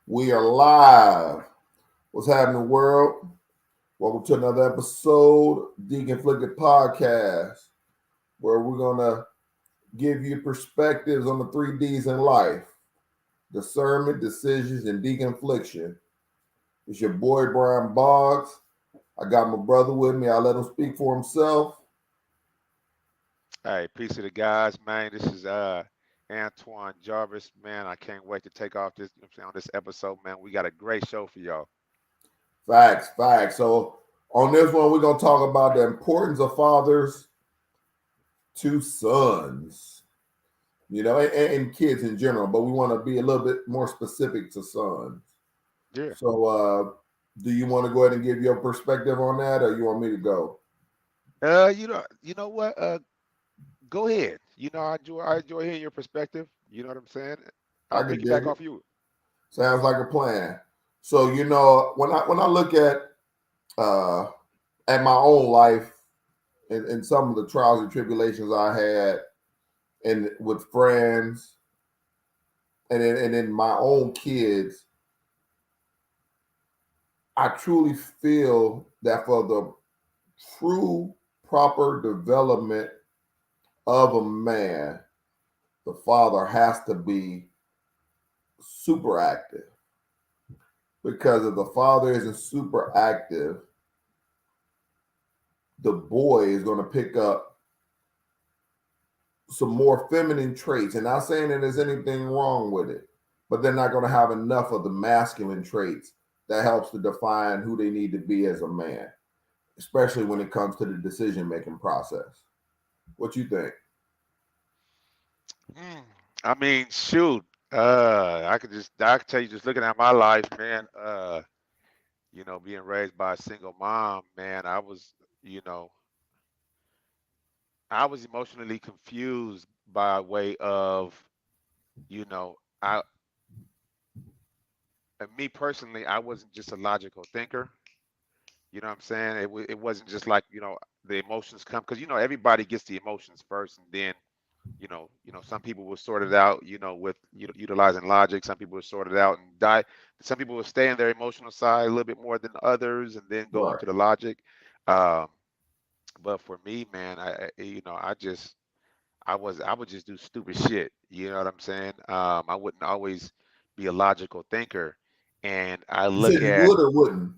We are live. What's happening, world? Welcome to another episode, Deconflicted Podcast, where we're gonna give you perspectives on the three D's in life: discernment, decisions, and deconfliction. It's your boy Brian Boggs. I got my brother with me. I'll let him speak for himself. All right, peace to the guys, man. This is Antoine Jarvis, man. I can't wait to take off this, on this episode, man. We got a great show for y'all. Facts, facts. So on this one, we're gonna talk about the importance of fathers to sons. And kids in general, but we want to be a little bit more specific to sons. Yeah. So, do you want to go ahead and give your perspective on that, or you want me to go? You know what? Go ahead. I enjoy hearing your perspective. You know what I'm saying? I I'll can dig piggyback it. off you. Sounds like a plan. So, when I look uh, at my own life and some of the trials and tribulations I had, and with friends, and in my own kids, I truly feel that for the true proper development of a man, the father has to be super active. Because if the father isn't super active, the boy is going to pick up some more feminine traits. And not saying that there's anything wrong with it, but they're not going to have enough of the masculine traits that helps to define who they need to be as a man, especially when it comes to the decision making process. What you think? Mm. I mean, shoot. I could tell you just looking at my life, man. Being raised by a single mom, man. You know, I was emotionally confused by way of, you know, I me personally, I wasn't just a logical thinker. You know what I'm saying? It wasn't just like, the emotions come because everybody gets the emotions first, and then some people will sort it out, with utilizing logic. Some people will sort it out and die. Some people will stay in their emotional side a little bit more than others, and then go Right. into the logic. Um, but for me, man, I would just do stupid shit. You know what I'm saying? I wouldn't always be a logical thinker, and You said you would or wouldn't?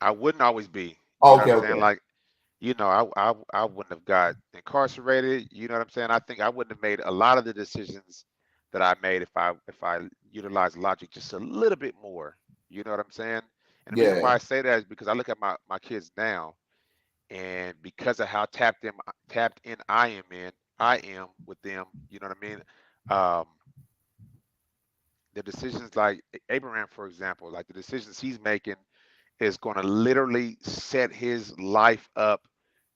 I wouldn't always be. You Oh, know what okay, I'm saying? okay. Like, I wouldn't have got incarcerated. You know what I'm saying? I think I wouldn't have made a lot of the decisions that I made if I utilized logic just a little bit more. You know what I'm saying? And the reason Yeah. why I say that is because I look at my kids now, and because of how tapped in I am with them. You know what I mean? Um, the decisions like Abraham, for example, like the decisions he's making is going to literally set his life up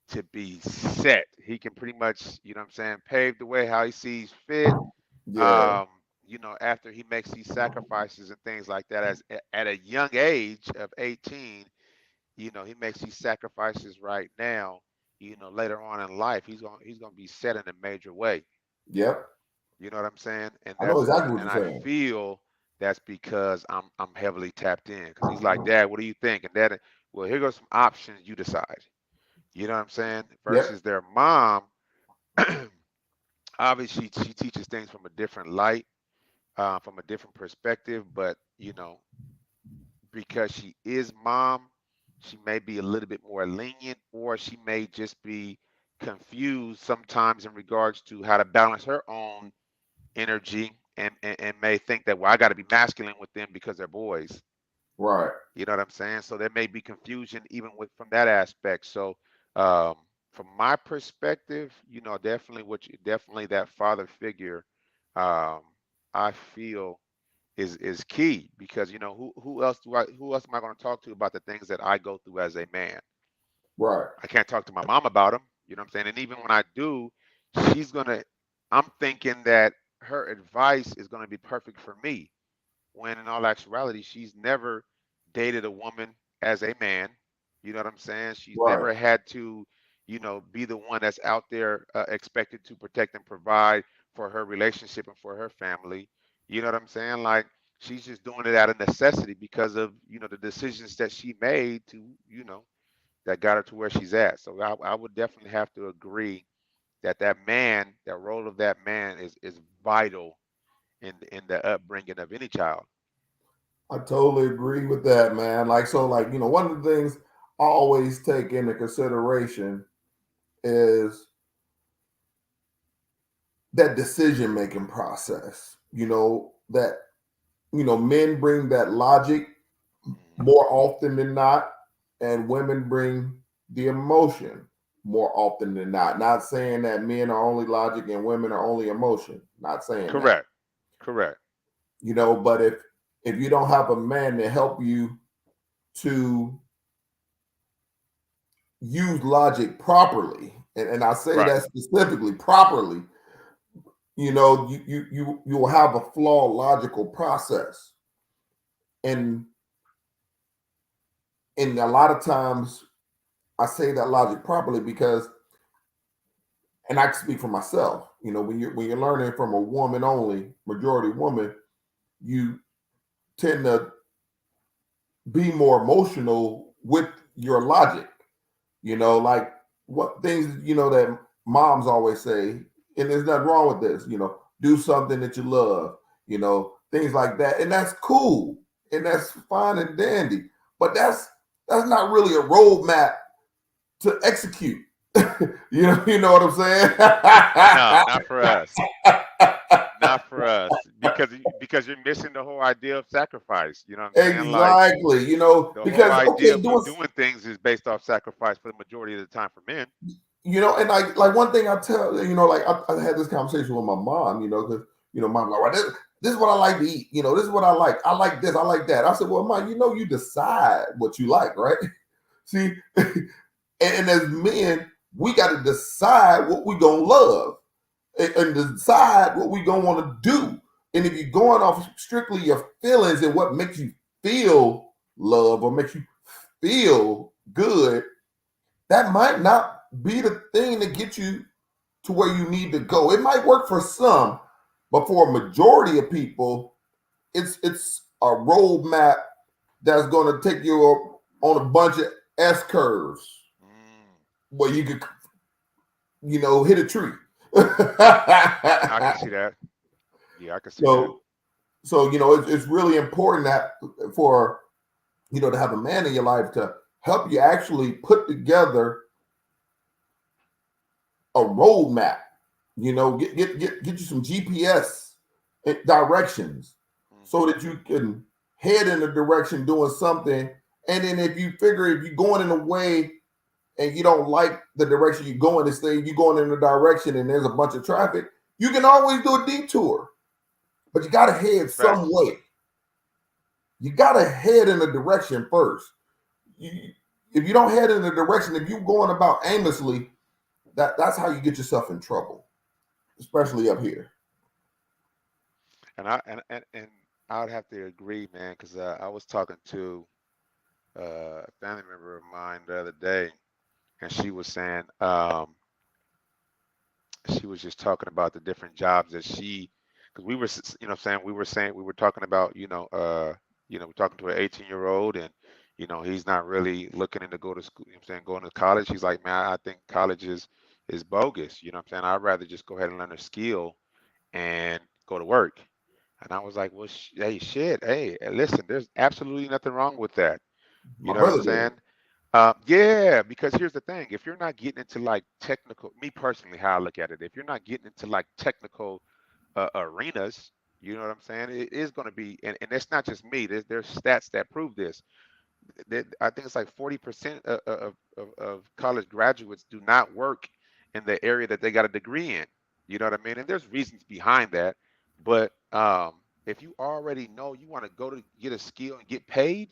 to be set. He can pretty much, you know what I'm saying, pave the way how he sees fit. Yeah. Um, After he makes these sacrifices and things like that, at a young age of 18, he makes these sacrifices right now. Later on in life, he's gonna be set in a major way. Yep. You know what I'm saying? And I know that's exactly and, what and you're I saying. feel that's because I'm heavily tapped in. Because he's like, Dad, what do you think? And Dad, well, here goes some options. You decide. You know what I'm saying? Yep. Versus their mom, obviously she teaches things from a different light, from a different perspective. But because she is mom, she may be a little bit more lenient, or she may just be confused sometimes in regards to how to balance her own energy, and may think that, well, I got to be masculine with them because they're boys. Right. You know what I'm saying? So there may be confusion even with from that aspect. So um, from my perspective, definitely that father figure, um, I feel is key, because who else am I going to talk to about the things that I go through as a man? Right. I can't talk to my mom about them. You know what I'm saying? And even when I do, she's gonna. I'm thinking that her advice is gonna be perfect for me, when in all actuality, she's never dated a woman as a man. You know what I'm saying? She's Right. never had to, be the one that's out there, expected to protect and provide for her relationship and for her family. You know what I'm saying? Like, she's just doing it out of necessity because of the decisions that she made to that got her to where she's at. So I would definitely have to agree that that role of that man is vital in the upbringing of any child. I totally agree with that, man. Like, so, like, one of the things I always take into consideration is that decision making process. That, men bring that logic Mhm. more often than not, and women bring the emotion more often than not. Not saying that men are only logic and women are only emotion. Not saying that. Correct. Correct. But if you don't have a man to help you to use logic properly, and I say Right. that specifically properly, you will have a flawed logical process. And a lot of times I say that logic properly because, and I can speak for myself, when you're learning from a woman only, majority woman, you tend to be more emotional with your logic. Like what things, that moms always say, and there's nothing wrong with this, do something that you love, things like that. And that's cool. And that's fine and dandy. But that's not really a roadmap to execute. You know what I'm No, saying? not for us. Not for us. Because you're missing the whole idea of sacrifice. You know what I'm saying? Like Exactly. the whole Because idea okay, of doing things is based off sacrifice for the majority of the time for men. and like one thing I tell, like I had this conversation with my mom, because mom like, well, this is what I like to eat, this is what I like. I like this, I like that. I said, well, mom, you decide what you like, right? See, and as men, we got to decide what we gonna love, and decide what we gonna want to do. And if you're going off strictly your feelings and what makes you feel love or makes you feel good, that might not be the thing to get you to where you need to go. It might work for some, but for a majority of people, it's a roadmap that's going to take you on a bunch of S curves Mm, where you could, hit a tree. I can see that. Yeah, I can see that. so, so it's really important that for to have a man in your life to help you actually put together a roadmap. Get you some GPS directions so Hmm. that you can head in a direction doing something. And then if you figure if you're going in a way and you don't like the direction you're going, this thing you're going in a direction and there's a bunch of traffic, you can always do a detour. But you got to head some Facts. way. You got to head in a direction first. You, if you don't head in a direction, if you're going about aimlessly, that's how you get yourself in trouble, especially up here. And I would have to agree, man, because I was talking to a family member of mine the other day, and she was just talking about the different jobs that because we were, we were talking about, we're talking to an 18-year-old, and he's not really looking into go to school, going to college. He's like, man, I think college is bogus. You know what I'm saying? I'd rather just go ahead and learn a skill and go to work. And I was like, well, hey, shit, hey, listen, there's absolutely nothing wrong with that. You My know what I'm brother did saying? it. Yeah, because here's the thing. If you're not getting into like technical, me personally, how I look at it, if you're not getting into like technical arenas, you know what I'm saying? It is going to be, and it's not just me. There's stats that prove this. I think it's like 40% of college graduates do not work in the area that they got a degree in. You know what I mean? And there's reasons behind that. But if you already know you want to go to get a skill and get paid,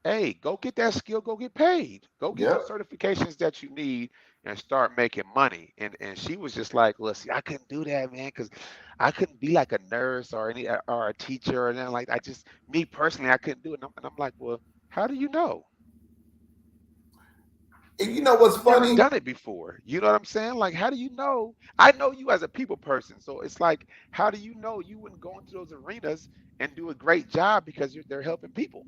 hey, go get that skill, go get paid, go get the Yep. certifications that you need and start making money. And she was just like, well, see, I couldn't do that, man, because I couldn't be like a nurse or or a teacher or anything like I just me personally, I couldn't do it. And I'm like, well, how do you know? And you know what's You've never funny? done it before. You know what I'm saying? Like, how do you know? I know you as a people person, so it's like, how do you know you wouldn't go into those arenas and do a great job because they're helping people?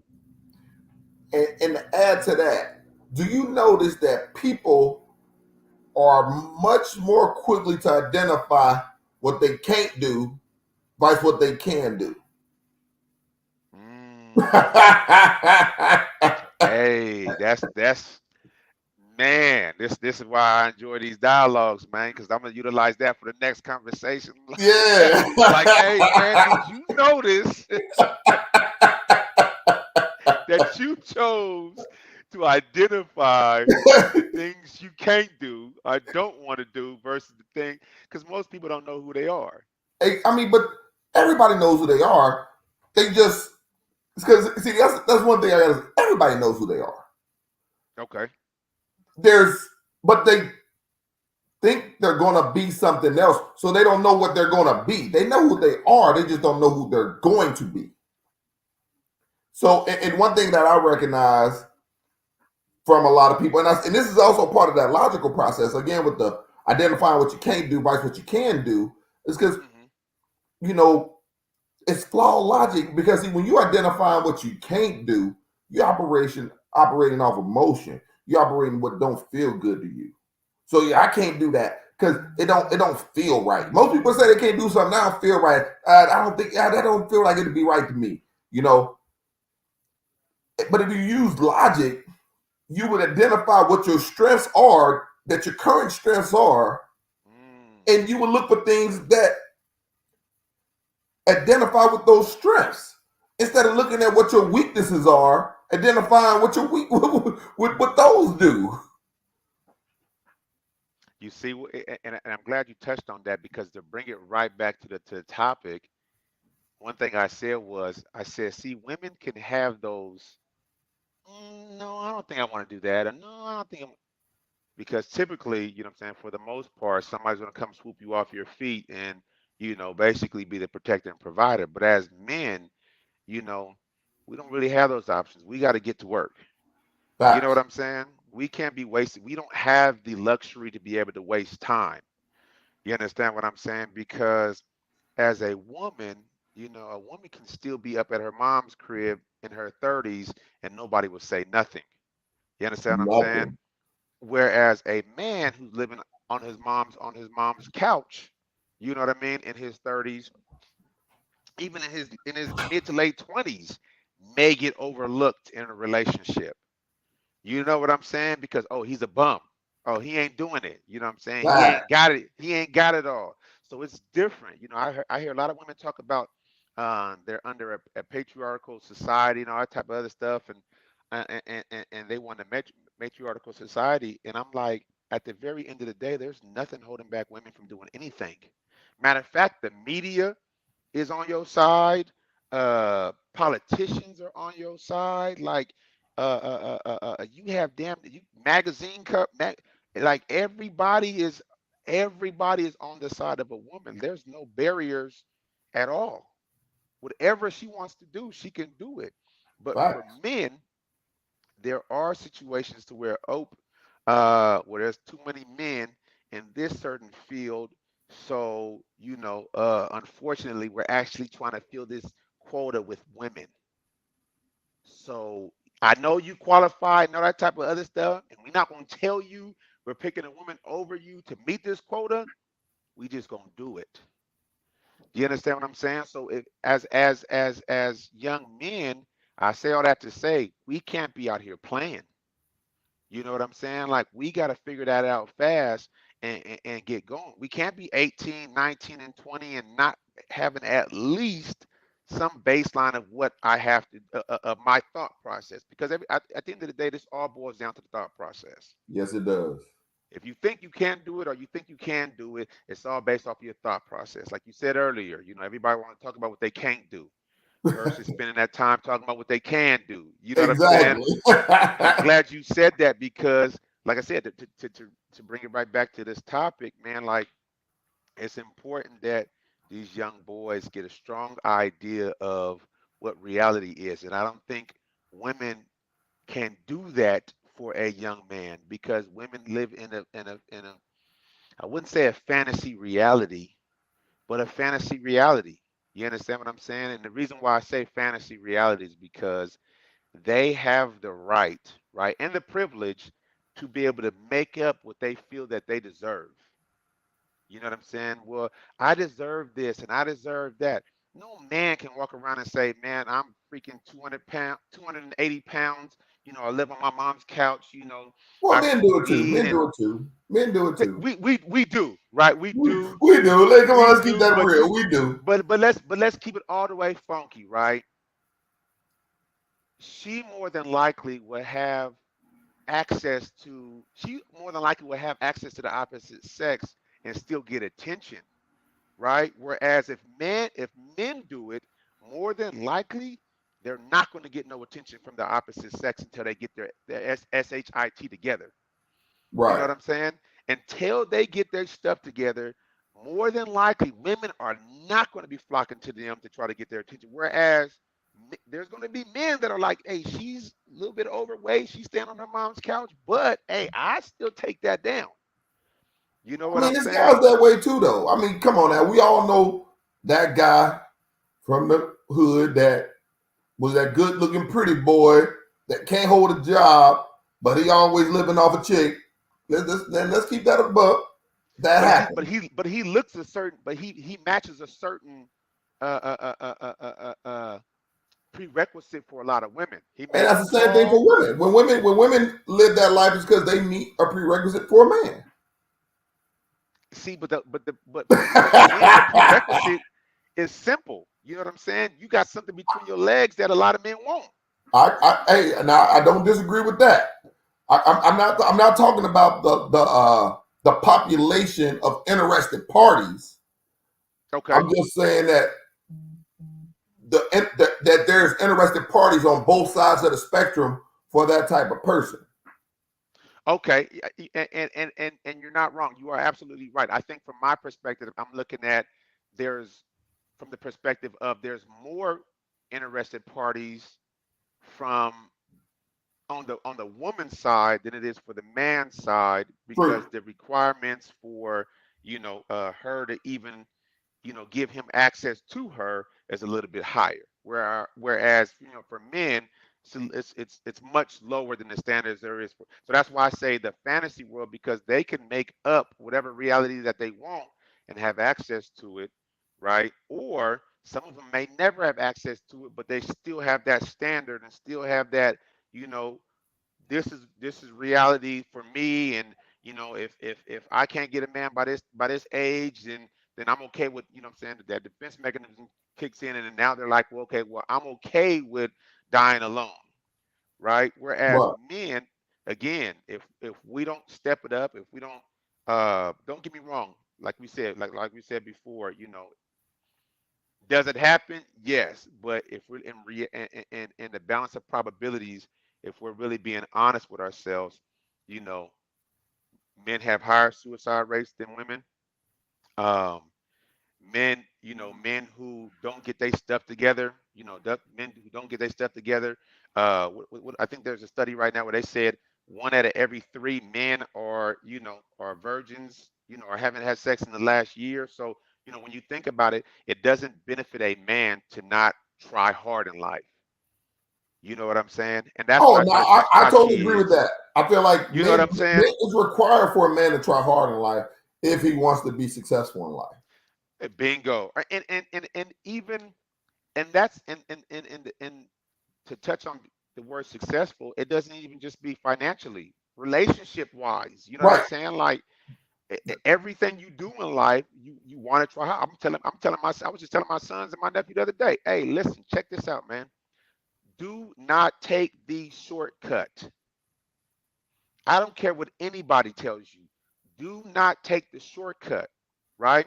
And to add to that, do you notice that people are much more quickly to identify what they can't do versus what they can do? Mm. Hey, that's man. This is why I enjoy these dialogues, man, because I'm gonna utilize that for the next conversation. Yeah. Like, hey, man, did you notice that you chose to identify the things you can't do or don't want to do versus the thing? Because most people don't know who they are. I mean, but everybody knows who they are. They just because see that's one thing I got. Everybody knows who they are. Okay. There's but they think they're gonna be something else, so they don't know what they're gonna be. They know who they are. They just don't know who they're going to be. So, and one thing that I recognize from a lot of people, and this is also part of that logical process. Again, with the identifying what you can't do versus what you can do, is because Hmm. you know it's flawed logic. Because see, when you identifying what you can't do, you're operating off emotion. You're operating what don't feel good to you. So yeah, I can't do that because it don't feel right. Most people say they can't do something that don't feel right. I don't think that don't feel like it'd be right to me. You know, but if you use logic, you would identify what your strengths are, that your current strengths are, Mm. and you would look for things that identify with those strengths instead of looking at what your weaknesses are, identifying what your weak what those do. You see, and I'm glad you touched on that because to bring it right back to the topic, one thing I said was, I said, see, women can have those. No, I don't think I want to do that. Or, no, I don't think I'm. Because typically, you know what I'm saying, for the most part, somebody's going to come swoop you off your feet and, basically be the protector and provider. But as men, you know, we don't really have those options. We got to get to work. You know what Facts. I'm saying? We can't be wasted. We don't have the luxury to be able to waste time. You understand what I'm saying? Because as a woman, a woman can still be up at her mom's crib in her 30s and nobody will say nothing. You understand what I'm saying? Nothing. Whereas a man who's living on his mom's couch, you know what I mean, in his 30s, even in his mid to late 20s, may get overlooked in a relationship. You know what I'm saying? Because, oh, he's a bum. Oh, he ain't doing it. You know what I'm saying? He ain't Facts. got it. He ain't got it all. So it's different. I hear a lot of women talk about they're under a patriarchal society and all that type of other stuff, and they want a matriarchal society. And I'm like, at the very end of the day, there's nothing holding back women from doing anything. Matter of fact, the media is on your side. Politicians are on your side. Like, you have magazine like everybody is on the side of a woman. There's no barriers at all. Whatever she wants to do, she can do it. But for Facts. men, there are situations to where there's too many men in this certain field. So, unfortunately, we're actually trying to fill this quota with women. So I know you qualify and all that type of other stuff, and we're not going to tell you we're picking a woman over you to meet this quota. We just going to do it. Do you understand what I'm saying? So as young men, I say all that to say we can't be out here playing. You know what I'm saying? Like, we got to figure that out fast and get going. We can't be 18, 19, and 20 and not having at least some baseline of what I have to, of my thought process. Because at the end of the day, this all boils down to the thought process. Yes, it does. If you think you can't do it or you think you can do it, it's all based off of your thought process. Like you said earlier, everybody want to talk about what they can't do versus spending that time talking about what they can do. You know what I'm saying? Exactly. I'm glad you said that because, like I said, to bring it right back to this topic, man, like, it's important that these young boys get a strong idea of what reality is. And I don't think women can do that for a young man because women live in a I wouldn't say a fantasy reality, but a fantasy reality. You understand what I'm saying? And the reason why I say fantasy reality is because they have the right, and the privilege to be able to make up what they feel that they deserve. You know what I'm saying? Well, I deserve this and I deserve that. No man can walk around and say, man, I'm freaking 200 pounds, 280 pounds. I live on my mom's couch. Well, I men smoke do it too. weed Men and do it too. Men do it too. we do, right? We We, do, we do. Like, come on, we let's keep do, that but real. We do. but let's keep it all the way funky, right? She more than likely will have access to the opposite sex and still get attention, right? Whereas if men do it, more than likely they're not going to get no attention from the opposite sex until they get their shit together. You know Right. what I'm saying? Until they get their stuff together, more than likely women are not going to be flocking to them to try to get their attention. Whereas there's going to be men that are like, hey, she's a little bit overweight, she's staying on her mom's couch, but hey, I still take that down. You know I what mean, I'm this saying? guy's that way too, though. I mean, come on now. We all know that guy from the hood that was that good-looking pretty boy that can't hold a job, but he always living off a chick. Let's keep that above. That happened. But he looks a certain, but he matches a certain uh, uh, uh, uh, uh, uh, uh, uh, prerequisite for a lot of women. He And may that's be the same thing for tall. women. When women live that life, it's because they meet a prerequisite for a man. See, but for men, the prerequisite is simple. You know what I'm saying? You got something between your legs that a lot of men won't. Hey, now I don't disagree with that. I'm not talking about the population of interested parties. Okay. I'm just saying that that there's interested parties on both sides of the spectrum for that type of person. Okay. And you're not wrong. You are absolutely right. I think from my perspective, I'm looking at there's from the perspective of there's more interested parties from on the woman's side than it is for the man's side because True. the requirements for her to even give him access to her is a little bit higher. Whereas for men, it's much lower than the standards there is for. So that's why I say the fantasy world because they can make up whatever reality that they want and have access to it, right? Or some of them may never have access to it, but they still have that standard and still have that you know this is reality for me. And if I can't get a man by this age, then I'm okay with what I'm saying that defense mechanism kicks in, and then now they're like, well, okay, well, I'm okay with dying alone, right? Whereas Right. men, again, if we don't step it up, if we don't get me wrong, like we said before, does it happen? Yes, but if we're in the balance of probabilities, if we're really being honest with ourselves, you know, men have higher suicide rates than women. Um, men who don't get their stuff together, men who don't get their stuff together. I think there's a study right now where they said one out of every three men are virgins, or haven't had sex in the last year. So, when you think about it, it doesn't benefit a man to not try hard in life. You know what I'm saying? And that's what Oh I no, try to I, teach I my totally agree with kids. that. I feel like You know what I'm saying? it's required for a man to try hard in life if he wants to be successful in life. Bingo. And even and that's and to touch on the word successful, it doesn't even just be financially, relationship wise. You know what I'm Right. saying? Like everything you do in life, you want to try hard. I was just telling my sons and my nephew the other day, hey, listen, check this out, man. Do not take the shortcut. I don't care what anybody tells you. Do not take the shortcut, right?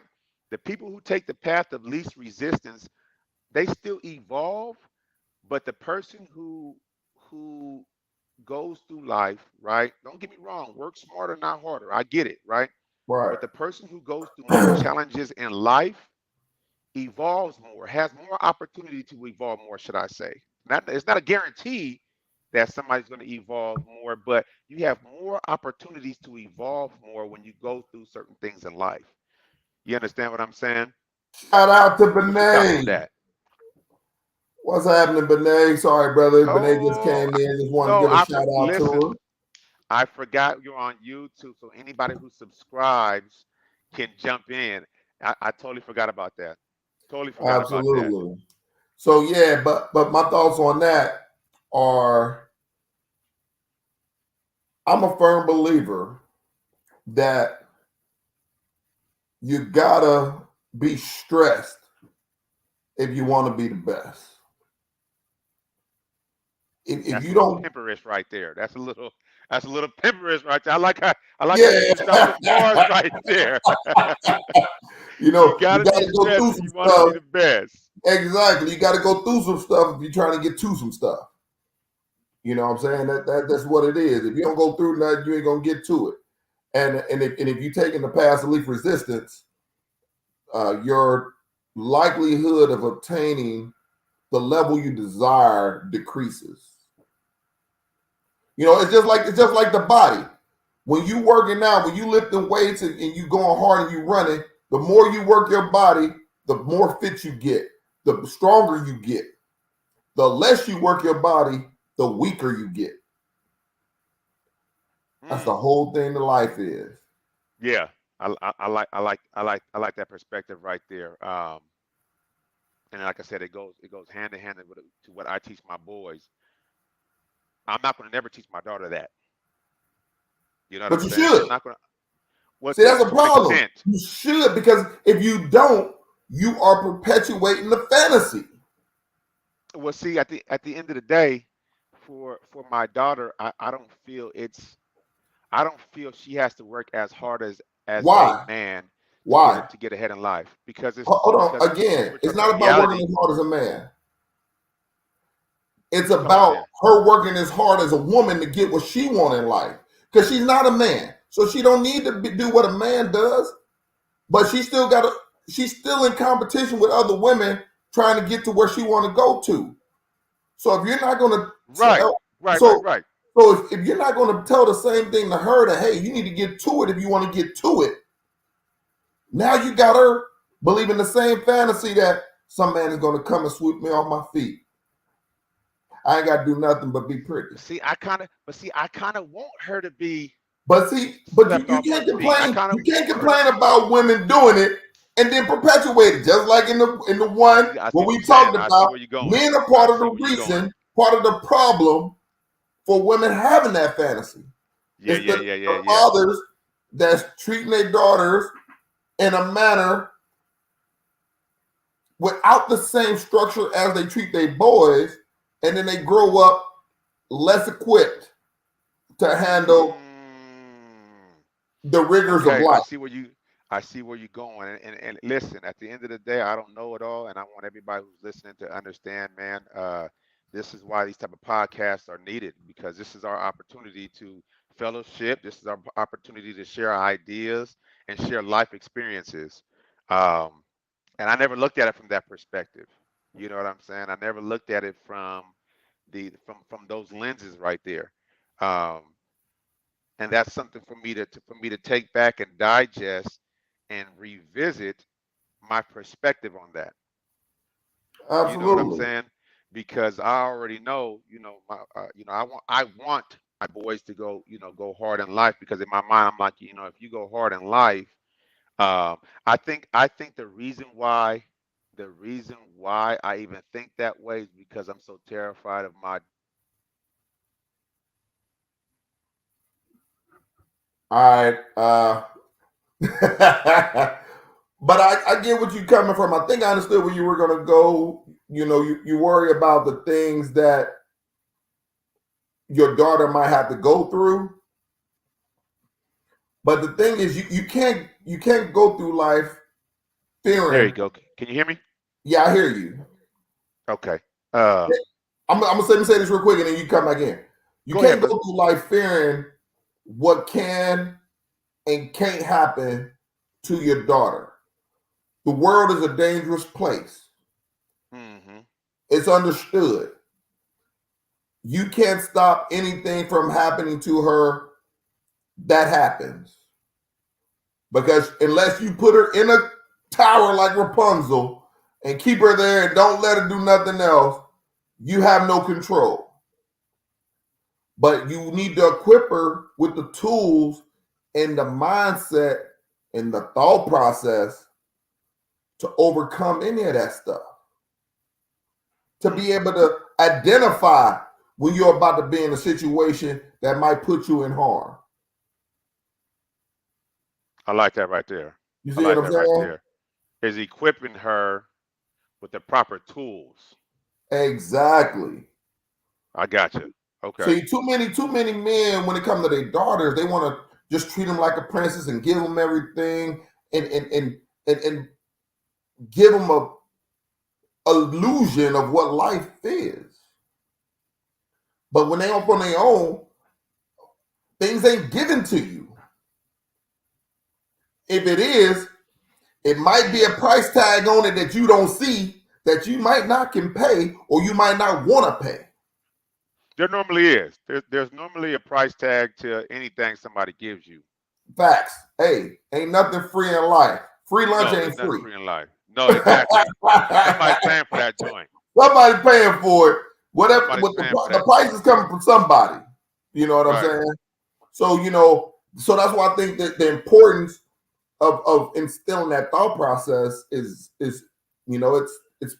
The people who take the path of least resistance, they still evolve, but the person who goes through life, right? Don't get me wrong, work smarter, not harder. I get it, right? Right. But the person who goes through more challenges in life evolves more, has more opportunity to evolve more, should I say. It's not a guarantee, that somebody's going to evolve more, but you have more opportunities to evolve more when you go through certain things in life. You understand what I'm saying? Shout out to What's your thoughts on Benet. that? What's happening, Benet? Sorry, brother. Benet just Oh, came in. Just wanted to no, give a shout out to listen. her. I forgot you're on YouTube, so anybody who subscribes can jump in. I totally forgot about that. Totally forgot about that. Absolutely. So yeah, but my thoughts on that are I'm a firm believer that you gotta be stressed if you want to be the best. If That's you a little don't, pimperish right there. That's a little pimperish right there. I like how you yeah, used those bars right there. You you gotta be gotta go stressed through if some you want to stuff. be the best. Exactly, you got to go through some stuff if you're trying to get to some stuff. You know what I'm saying? That's what it is. If you don't go through nothing, you ain't gonna get to it. And if you take in the path of least resistance, your likelihood of obtaining the level you desire decreases. It's just like the body. When you working out, when you lifting weights and you going hard and you running, the more you work your body, the more fit you get, the stronger you get. The less you work your body, the weaker you get. That's the Mm, whole thing to life is. yeah, I like that perspective right there. And like I said, it goes hand in hand with to what I teach my boys. I'm not going to never teach my daughter that. You know what I'm But you saying? I'm should. not going to. Well, See, that's a to an problem. extent. You should, because if you don't, you are perpetuating the fantasy. Well, see, at the end of the day, for my daughter, I don't feel she has to work as hard as a Why? man Why? to get ahead in life Hold because on. if Again, we're it's talking not about about working reality, as hard as a man. It's what you talking about about then? her working as hard as a woman to get what she wants in life. Because she's not a man, so she don't need to do what a man does. But she still got to. She's still in competition with other women trying to get to where she want to go to. So if you're not going to Right, tell, right, right, so right. if you're not going to tell the same thing to her, that hey, you need to get to it if you want to get to it. Now you got her believing the same fantasy that some man is going to come and sweep me off my feet. I ain't got to do nothing but be pretty. But see, I kind of want her to be But see, but swept you off her can't feet. I complain. kind You of can't want her. complain about women doing it and then perpetuate it. Just like in the one I see what what we you're saying. talked I see about, where you're going. men are I part of see the where you're going. reason, part of the problem for women having that fantasy. Yeah, It's yeah, the, yeah, yeah, the yeah. fathers that's treating their daughters in a manner without the same structure as they treat their boys, and then they grow up less equipped to handle Mm. the rigors of Okay, life. I see where you're going. And listen, at the end of the day, I don't know it all, and I want everybody who's listening to understand, man. This is why these type of podcasts are needed because this is our opportunity to fellowship. This is our opportunity to share our ideas and share life experiences. Um, and I never looked at it from that perspective. You know what I'm saying? I never looked at it from from those lenses right there. Um, and that's something for me for me to take back and digest and revisit my perspective on that. You know what I'm Absolutely. saying? Because I already know, I want my boys to go, go hard in life because in my mind I'm like, if you go hard in life, I think the reason why I even think that way is because I'm so terrified of my All right. But I get what you're coming from. I think I understood where you were going to go. You worry about the things that your daughter might have to go through. But the thing is, you can't go through life There you fearing. go. Can you hear me? Yeah, I hear you. Okay. Uh, I'm gonna say this real quick, and then you come back in. You Go ahead, can't go brother. through life fearing what can and can't happen to your daughter. The world is a dangerous place. Hmm. It's understood. you can't stop anything from happening to her that happens. Because unless you put her in a tower like Rapunzel and keep her there and don't let her do nothing else, you have no control. But you need to equip her with the tools and the mindset and the thought process to overcome any of that stuff. To be able to identify when you're about to be in a situation that might put you in harm. I like that right there. You I see what like I'm that right saying? there. Is equipping her with the proper tools. Exactly. I got you. Okay. See, too many men when it comes to their daughters, they want to just treat them like a princess and give them everything and give them a illusion of what life is. But when they up on their own, things ain't given to you. If it is, it might be a price tag on it that you don't see that you might not can pay or you might not want to pay. There normally is. There's normally a price tag to anything somebody gives you. Facts. Hey, ain't nothing free in life. Free lunch No, ain't there's nothing free. free in life. No, exactly. Somebody's paying for that joint. Somebody paying for it. Whatever Somebody's what paying for the that price joint. is coming from somebody. You know what I'm Right. saying? So so that's why I think that the importance of instilling that thought process is it's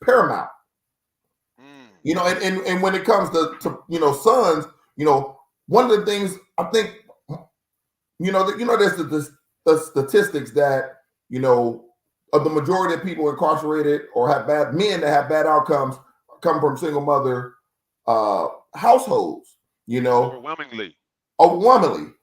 paramount. Mm. And when it comes to sons, one of the things I think there's the statistics that of the majority of people incarcerated or have bad men that have bad outcomes come from single mother households. You know, Overwhelmingly. overwhelmingly.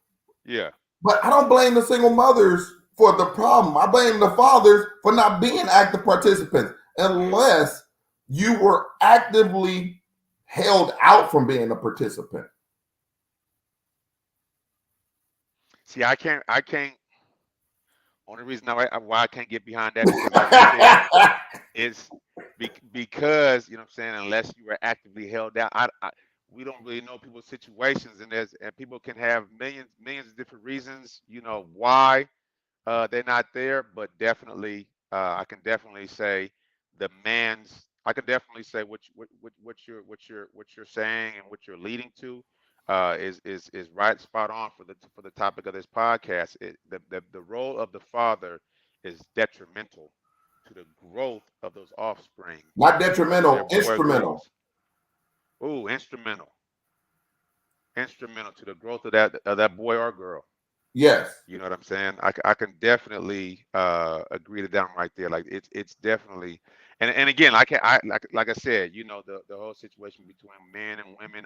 Yeah. But I don't blame the single mothers for the problem. I blame the fathers for not being active participants, unless you were actively held out from being a participant. See, I can't. Only reason why I can't get behind that because, like you said, it's because you know what I'm saying. Unless you were actively held down, we don't really know people's situations, and people can have millions of different reasons. You know why they're not there, but definitely, I can definitely say the man's. I can definitely say what you're saying and what you're leading to is right spot on for the topic of this podcast. The role of the father is detrimental to the growth of those offspring, Not whether they're detrimental, boy or instrumental. girls. Ooh, instrumental to the growth of that boy or girl. Yes. You know what I'm saying? I can definitely agree to that right there. Like it's definitely and again, like I said, the whole situation between men and women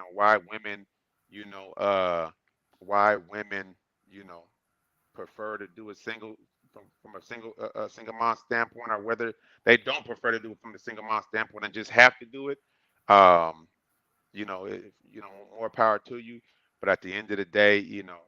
and you know, uh why women, you know, prefer to do a single from a single mom standpoint, or whether they don't prefer to do it from the single mom standpoint and just have to do it. Um, more power to you. But at the end of the day,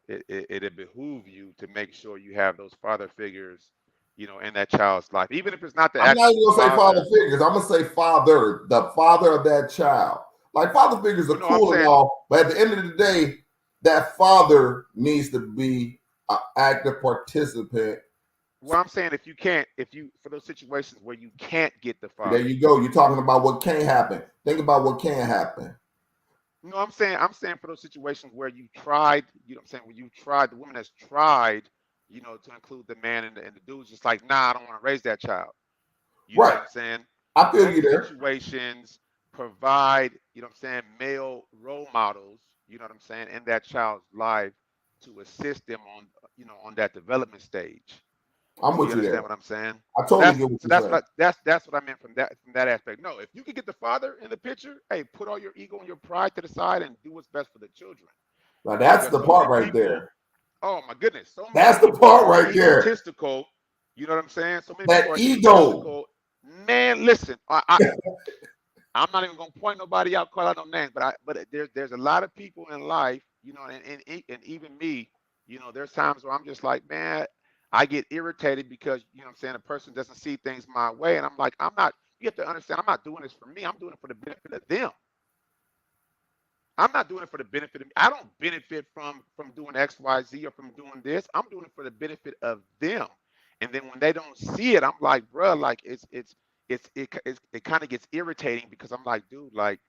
it behoove you to make sure you have those father figures, in that child's life, even if it's not the I'm not actual even gonna say father father. figures. I'm gonna say father, the father of that child. Like father figures are Well, no, I'm cool and saying, all, but at the end of the day, that father needs to be an active participant. if you can't, if you for those situations where you can't get the There father. you go. You're talking about what can happen. Think about what can happen. No, I'm saying for those situations where you tried, I'm saying where you tried, the woman has tried, to include the man and the dude's just like, nah, I don't want to raise that child. You know what Right. I'm saying? I feel you Those there. situations provide, male role models, you know what I'm saying, in that child's life to assist them on that development stage. I'm Do you with you understand there. what I'm saying? I totally get what So you're saying. that's what I meant from that aspect. No, if you can get the father in the picture, hey, put all your ego and your pride to the side and do what's best for the children. Now that's Because the so many part right people, there. oh my goodness, so many That's the people part are right there. egotistical. You know what I'm saying? So many people That are ego. egotistical. Man, listen, I'm not even gonna point nobody out, call out no names, but there's a lot of people in life, and even me, there's times where I'm just like, man, I get irritated because what I'm saying, a person doesn't see things my way, and I'm like, I'm not. You have to understand, I'm not doing this for me. I'm doing it for the benefit of them. I'm not doing it for the benefit of me. I don't benefit from doing X, Y, Z or from doing this. I'm doing it for the benefit of them. And then when they don't see it, I'm like, bruh, like it kind of gets irritating because I'm like, dude, like,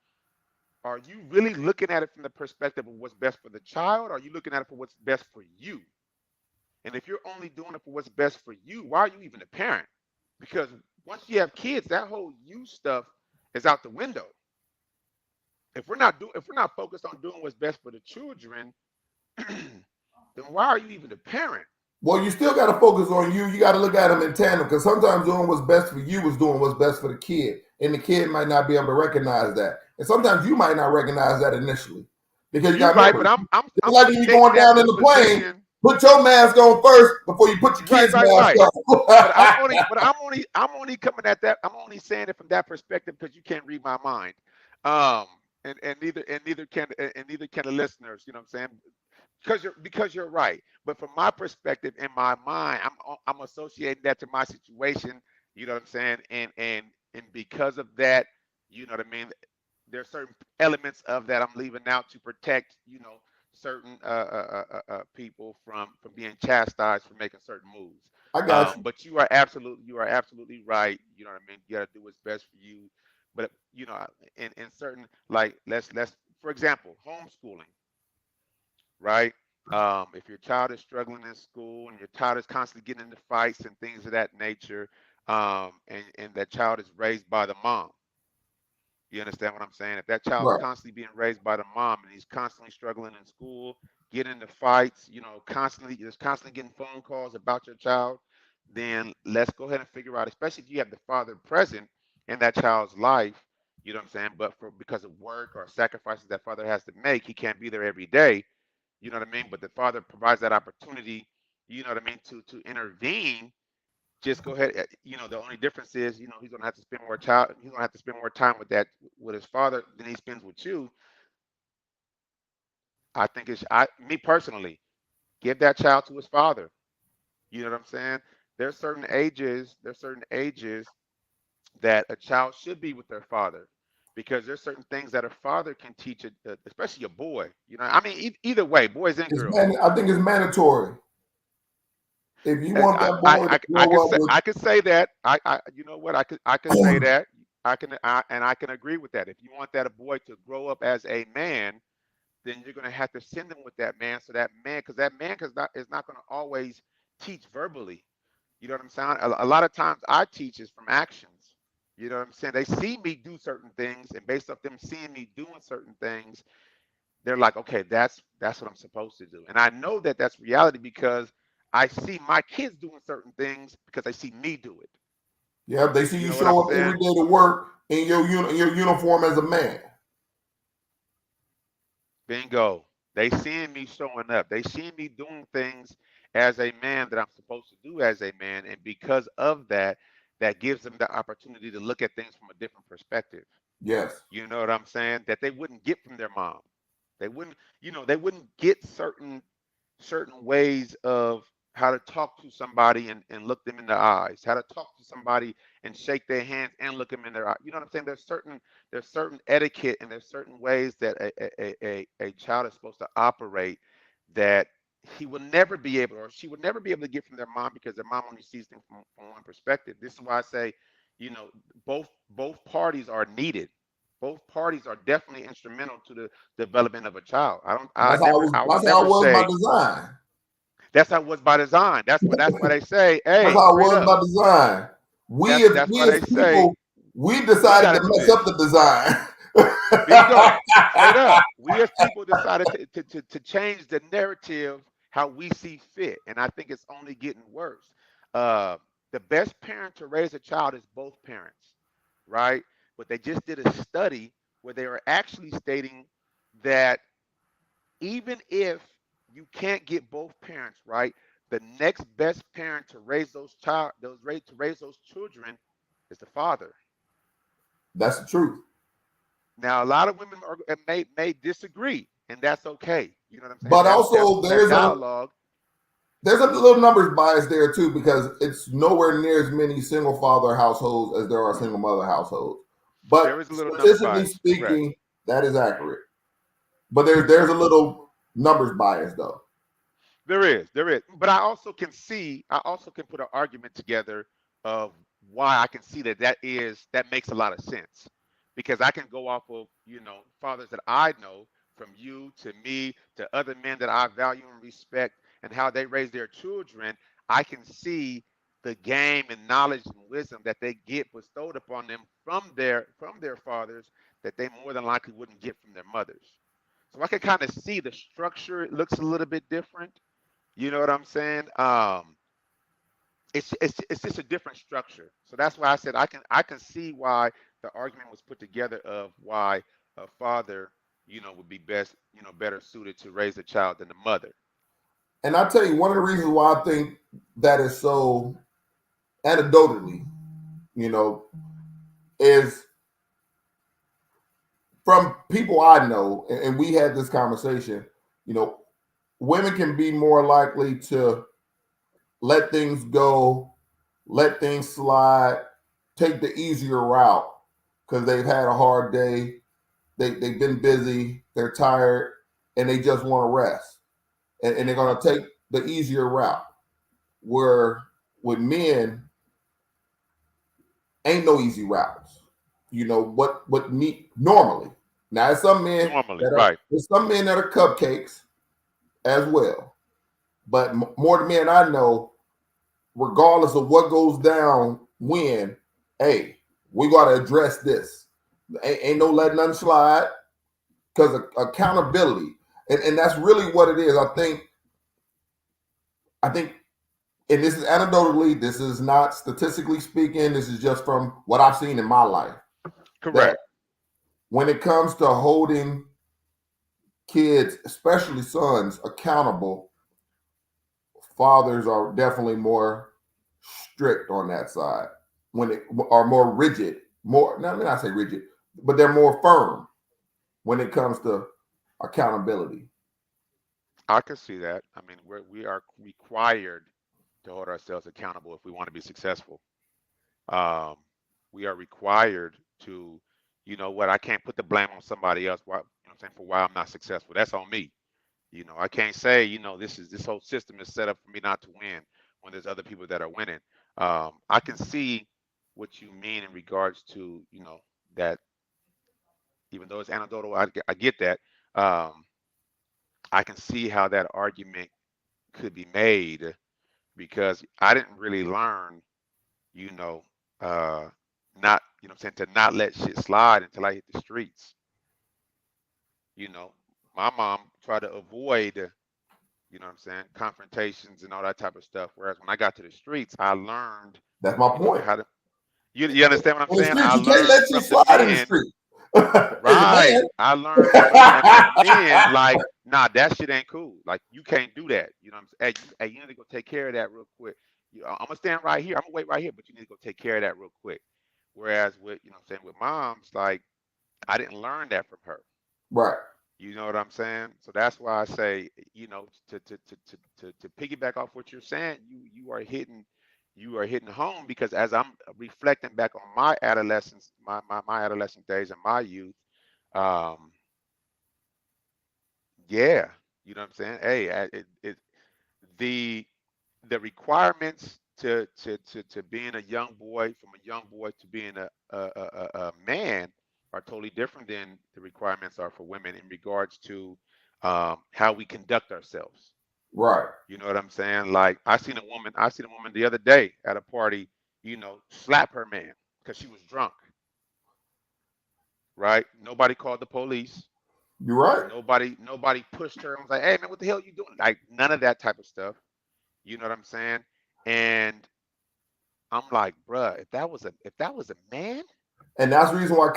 are you really looking at it from the perspective of what's best for the child? Or are you looking at it for what's best for you? And if you're only doing it for what's best for you, why are you even a parent? Because once you have kids, that whole you stuff is out the window. If we're not focused on doing what's best for the children, then why are you even a parent? Well, you still got to focus on you. You got to look at them in tandem because sometimes doing what's best for you is doing what's best for the kid, and the kid might not be able to recognize that. And sometimes you might not recognize that initially because you You're got to right, remember, but it's I'm like when you're stating going that down from in the the plane. position. Put your mask on first before you put your Right, kid's right, mask right. on. I'm only coming at that. I'm only saying it from that perspective because you can't read my mind. Um, and neither can the listeners. You know what I'm saying? Because you're right. But from my perspective, in my mind, I'm associating that to my situation. You know what I'm saying? And because of that, you know what I mean. There's certain elements of that I'm leaving out to protect, certain people from being chastised for making certain moves. I got you. But you are absolutely right. You know what I mean. You got to do what's best for you. But in certain, like, let's for example, homeschooling, right? If your child is struggling in school and your child is constantly getting into fights and things of that nature, and that child is raised by the mom, you understand what I'm saying? If that child's Right. constantly being raised by the mom and he's constantly struggling in school, getting into fights, just constantly getting phone calls about your child, then let's go ahead and figure out, especially if you have the father present in that child's life, you know what I'm saying? But for because of work or sacrifices that father has to make, he can't be there every day, you know what I mean? But the father provides that opportunity, you know what I mean, to intervene. Just go ahead. The only difference is, he's gonna have to spend more child. He's gonna have to spend more time with his father than he spends with you. I think me personally, give that child to his father. You know what I'm saying? There's certain ages. There's certain ages that a child should be with their father, because there's certain things that a father can teach, especially a boy. I mean, either way, boys and girls. I think it's mandatory. If you want that boy to I grow could up say with, I could say that. You know what, I could say that. I can agree with that. If you want that a boy to grow up as a man, then you're going to have to send them with that man. So that man is not going to always teach verbally. You know what I'm saying? A lot of times I teach is from actions. You know what I'm saying? They see me do certain things, and based off them seeing me doing certain things, they're like, okay, that's what I'm supposed to do. And I know that that's reality because I see my kids doing certain things because they see me do it. yeah, they see You you know what I'm show up saying? every day to work in your uniform as a man. Bingo. They seeing me showing up. They seeing me doing things as a man that I'm supposed to do as a man. And because of that, that gives them the opportunity to look at things from a different perspective. Yes. You know what I'm saying? That they wouldn't get from their mom. They wouldn't get certain ways of how to talk to somebody and look them in the eyes, how to talk to somebody and shake their hands and look them in their eye. You know what I'm saying? There's certain etiquette and there's certain ways that a child is supposed to operate that he will never be able, or she would never be able to get from their mom, because their mom only sees things from one perspective. This is why I say, you know, both parties are needed. Both parties are definitely instrumental to the development of a child. I would That's how never it was by say design. that's how it was by design. That's why they say, That's hey, how it straight was up. by design. That's We why as they say people, we we decided got to to do mess up this. the design. Bingo. Straight up. We as people decided to change the narrative how we see fit. And I think it's only getting worse. Uh, the best parent to raise a child is both parents, right? But they just did a study where they were actually stating that even if you can't get both parents right, the next best parent to raise those children is the father. That's the truth. Now, a lot of women may disagree, and that's okay. You know what I'm saying? But That's also where that dialogue. there's a little numbers bias there too, because it's nowhere near as many single father households as there are single mother households. But There is a little number statistically bias, correct? speaking, that is accurate. But there's a little numbers bias though. There is. But I also can put an argument together of why I can see that makes a lot of sense. Because I can go off of, fathers that I know, from you to me to other men that I value and respect, and how they raise their children. I can see the game and knowledge and wisdom that they get bestowed upon them from their fathers, that they more than likely wouldn't get from their mothers. So I can kind of see the structure. It looks a little bit different, you know what I'm saying? It's just a different structure. So that's why I said I can see why the argument was put together of why a father, would be best, better suited to raise a child than the mother. And I tell you, one of the reasons why I think that is so anecdotally, you know, is from people I know, and we had this conversation, you know, women can be more likely to let things go, let things slide, take the easier route because they've had a hard day, they've been busy, they're tired, and they just want to rest. And they're going to take the easier route. Where with men, ain't no easy routes. You know what me normally. Now Normally, right? there's some men that are cupcakes as well, but more the men I know, regardless of what goes down, when, hey, we got to address this. Ain't no letting nothing slide because accountability, and that's really what it is. I think, and this is anecdotally, this is not statistically speaking. This is just from what I've seen in my life. That Correct. when it comes to holding kids, especially sons, accountable, fathers are definitely more strict on that side. When it are more rigid, more not I say rigid, but they're more firm when it comes to accountability. I can see that. I mean, we are required to hold ourselves accountable if we want to be successful. Um, we are required to, I can't put the blame on somebody else. Why, I'm saying, for why I'm not successful. That's on me. I can't say, this whole system is set up for me not to win when there's other people that are winning. I can see what you mean in regards to, that even though it's anecdotal, I get that. Um, I can see how that argument could be made because I didn't really learn, you know, uh, not, I'm saying, to not let shit slide until I hit the streets. You know, my mom tried to avoid, what I'm saying, confrontations and all that type of stuff. Whereas when I got to the streets, I learned, That's my point. how to, you understand what I'm In the saying? I streets, you can't learned let you from the slide in the men. street as a Right. I learned from men like, nah, that shit ain't cool. Like, you can't do that. You know what I'm saying? Hey, you need to go take care of that real quick. I'm gonna stand right here. I'm gonna wait right here, but you need to go take care of that real quick. Whereas with, what I'm saying, with moms, like, I didn't learn that from her. right. You know what I'm saying? So that's why I say, to piggyback off what you're saying, you are hitting home, because as I'm reflecting back on my adolescence, my adolescent days and my youth, um, yeah, you know what I'm saying? Hey, the the requirements to being a young boy, from a young boy to being a man, are totally different than the requirements are for women in regards to, how we conduct ourselves. Right. You know what I'm saying? Like, I seen a woman the other day at a party, slap her man because she was drunk. Right? Nobody called the police. You're right. Nobody pushed her and was like, "Hey man, what the hell are you doing?" Like, none of that type of stuff. You know what I'm saying? And I'm like, bruh, if that was a man, And that's the reason why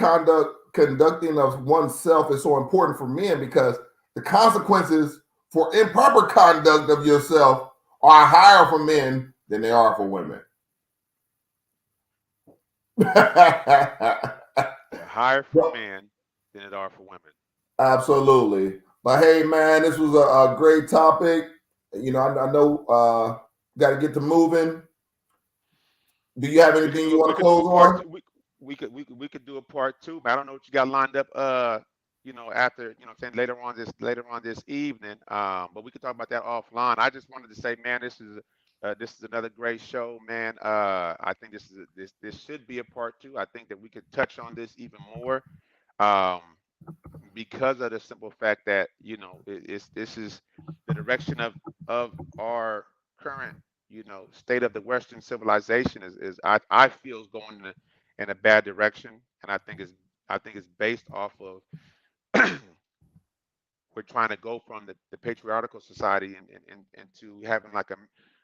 conducting of oneself is so important for men because the consequences for improper conduct of yourself are higher for men than they are for women. they're higher for men than it are for women. Absolutely. But hey, man, this was a great topic. You know, I know got to get to moving. Do you have We could anything do you it. want We to could do a close part on? two. We could do a part two. I don't know what you got lined up. after, saying later on this evening. But we could talk about that offline. I just wanted to say, man, this is another great show, man. I think this should be a part two. I think that we could touch on this even more, um, because of the simple fact that this is the direction of our current state of the Western civilization is I feel is going in a bad direction, and I think it's based off of we're trying to go from the patriarchal society and to having like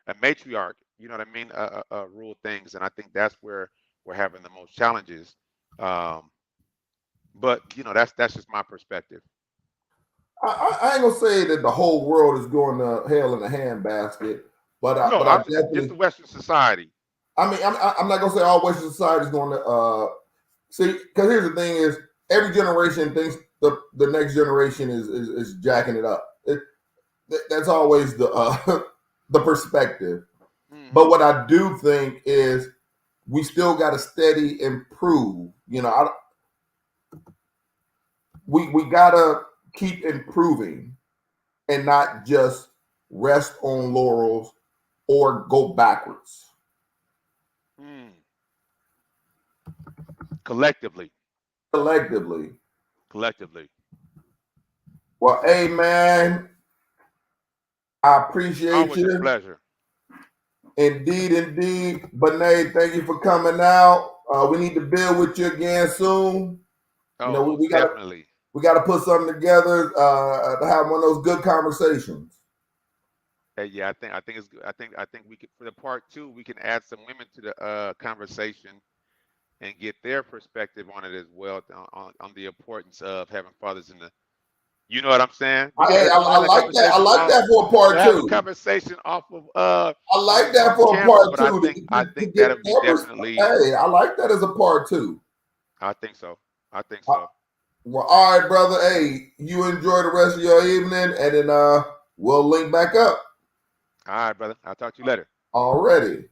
a matriarch, you know what I mean, rule things, and I think that's where we're having the most challenges. Um, but that's just my perspective. I ain't gonna say that the whole world is going to hell in a handbasket, No, but I I'm just the definitely. Western society. I mean, I'm not gonna say all Western society is going to see. Because here's the thing: is every generation thinks the next generation is jacking it up. That's always the the perspective. But Hmm. what I do think is we still got to steady improve. We gotta keep improving and not just rest on laurels or go backwards. Hmm. Collectively, Collectively. collectively. Well, hey man, I appreciate Always a you. pleasure. Indeed, indeed. Banae, thank you for coming out. We need to build with you again soon. Oh, We most gotta definitely. put something together to have one of those good conversations. Yeah, I think it's good. I think we could, for the part two, we can add some women to the conversation and get their perspective on it as well, on the importance of having fathers in the. You know what I'm saying? We're gonna I, we're gonna I have that like that. I conversation like off. that for a We'll part have a two. conversation off of I like that off for a camera, part but I two think I to think get that'll be their definitely. perspective. Hey, I like that as a part two. I think so. I think Uh, so. Well, all right, brother. Hey, you enjoy the rest of your evening, and then we'll link back up All right, brother. I'll talk to you later. already.